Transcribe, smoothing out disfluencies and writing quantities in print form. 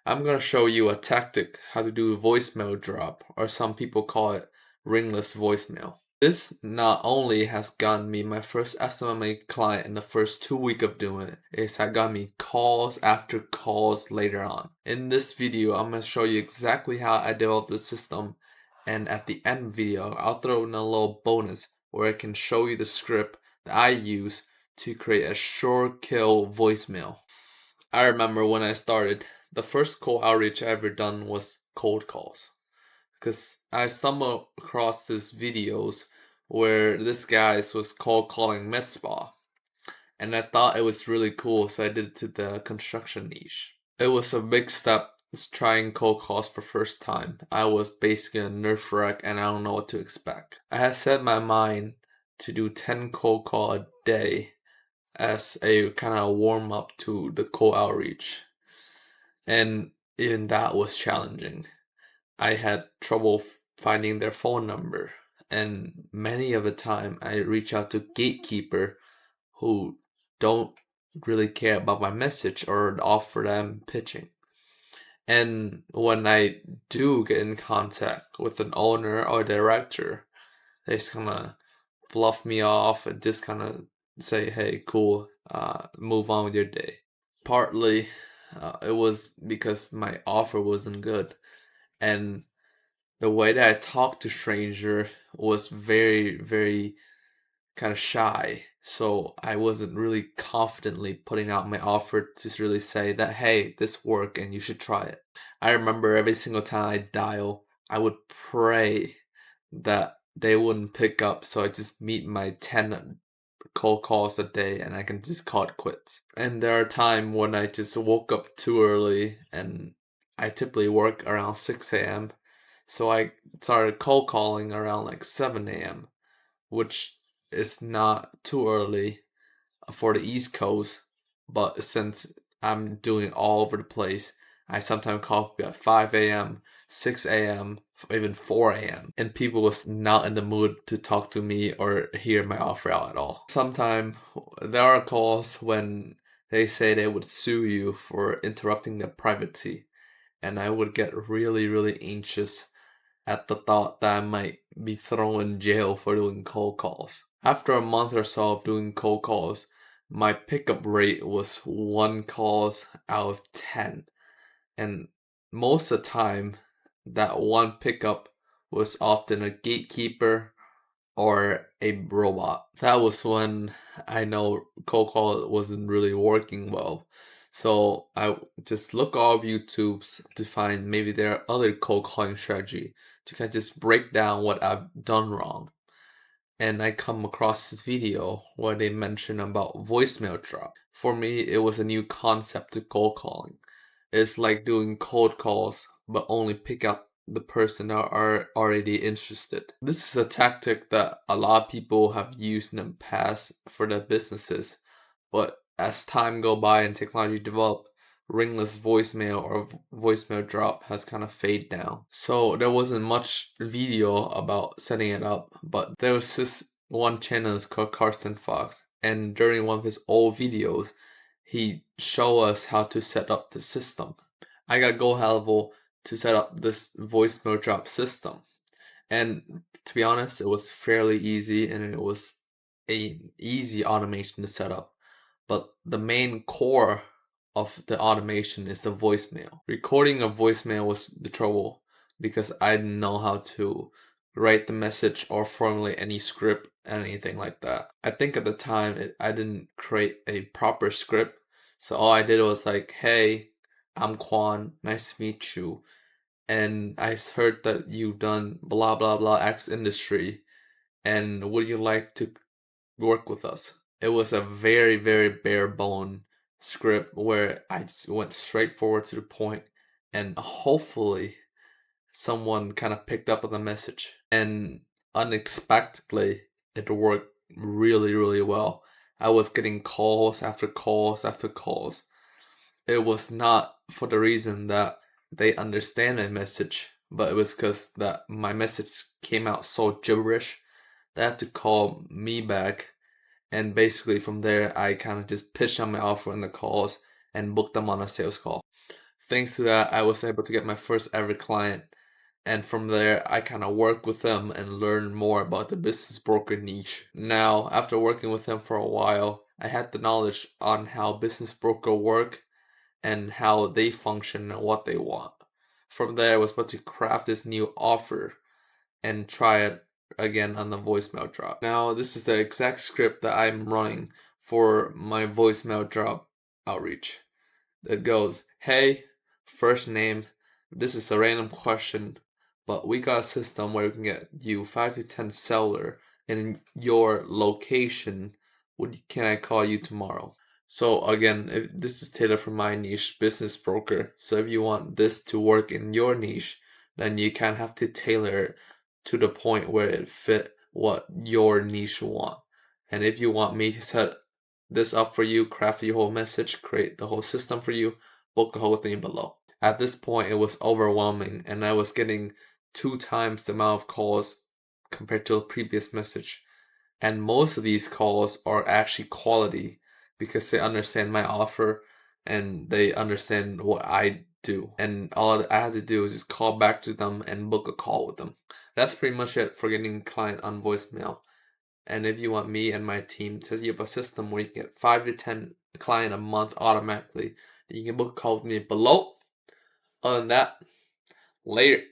I'm gonna show you a tactic how to do a voicemail drop, or some people call it ringless voicemail. This not only has gotten me my first SMMA client in the first 2 weeks of doing it, it's had got me calls after calls later on. In this video, I'm gonna show you exactly how I developed the system, and at the end video, I'll throw in a little bonus where I can show you the script that I use to create a sure kill voicemail. I remember when I started, the first cold outreach I ever done was cold calls. Because I stumbled across these videos where this guy was cold calling med spa. And I thought it was really cool, so I did it to the construction niche. It was a big step trying cold calls for first time. I was basically a nerve wreck and I don't know what to expect. I had set my mind to do 10 cold call a day as a kind of warm up to the cold outreach. And even that was challenging. I had trouble finding their phone number, and many of the time I reach out to gatekeeper who don't really care about my message or offer them pitching. And when I do get in contact with an owner or director, they just kind of bluff me off and just kind of say, hey, cool, move on with your day. Partly, it was because my offer wasn't good, and the way that I talked to stranger was very, very kind of shy. So I wasn't really confidently putting out my offer to really say that, hey, this worked and you should try it. I remember every single time I dial, I would pray that they wouldn't pick up, so I just meet my 10 cold calls a day and I can just call it quits. And there are times when I just woke up too early, and I typically work around 6 a.m. So I started cold calling around like 7 a.m., which is not too early for the East Coast, but since I'm doing it all over the place, I sometimes call people at 5 a.m., 6 a.m., even 4 a.m. and people was not in the mood to talk to me or hear my offer out at all. Sometimes there are calls when they say they would sue you for interrupting their privacy, and I would get really, really anxious at the thought that I might be thrown in jail for doing cold calls. After a month or so of doing cold calls, my pickup rate was 1 calls out of 10. And most of the time, that one pickup was often a gatekeeper or a robot. That was when I know cold call wasn't really working well. So I just look all of YouTubes to find maybe there are other cold calling strategy to kind of just break down what I've done wrong. And I come across this video where they mention about voicemail drop. For me, it was a new concept to cold calling. It's like doing cold calls, but only pick up the person that are already interested. This is a tactic that a lot of people have used in the past for their businesses, but as time go by and technology develop, ringless voicemail or voicemail drop has kind of faded down. So there wasn't much video about setting it up, but there was this one channel called Carsten Fox, and during one of his old videos, he showed us how to set up the system. I got go level to set up this voicemail drop system, and to be honest, it was fairly easy and it was an easy automation to set up. But the main core of the automation is the voicemail. Recording a voicemail was the trouble because I didn't know how to write the message or formulate any script, anything like that. I think at the time I didn't create a proper script, so all I did was like, hey, I'm Quan, nice to meet you, and I heard that you've done blah blah blah X industry, and would you like to work with us? It was a very, very bare bone script where I just went straight forward to the point, and hopefully someone kind of picked up on the message. And unexpectedly, it worked really, really well. I was getting calls after calls after calls. It was not for the reason that they understand my message, but it was because that my message came out so gibberish. They had to call me back, and basically from there I kind of just pitched on my offer in the calls and booked them on a sales call. Thanks to that, I was able to get my first ever client. And from there, I kind of worked with them and learned more about the business broker niche. Now, after working with them for a while, I had the knowledge on how business broker work and how they function and what they want. From there, I was able to craft this new offer and try it again on the voicemail drop. Now, this is the exact script that I'm running for my voicemail drop outreach. It goes, "Hey, first name, this is a random question, but we got a system where we can get you 5 to 10 seller in your location. Can I call you tomorrow?" So again, if this is tailored for my niche, business broker. So if you want this to work in your niche, then you kind of have to tailor it to the point where it fit what your niche want. And if you want me to set this up for you, craft your whole message, create the whole system for you, book the whole thing below. At this point, it was overwhelming, and I was getting 2 times the amount of calls compared to the previous message. And most of these calls are actually quality because they understand my offer and they understand what I do. And all I had to do is just call back to them and book a call with them. That's pretty much it for getting a client on voicemail. And if you want me and my team to set you up a system where you can get 5 to 10 client a month automatically, then you can book a call with me below. Other than that, later.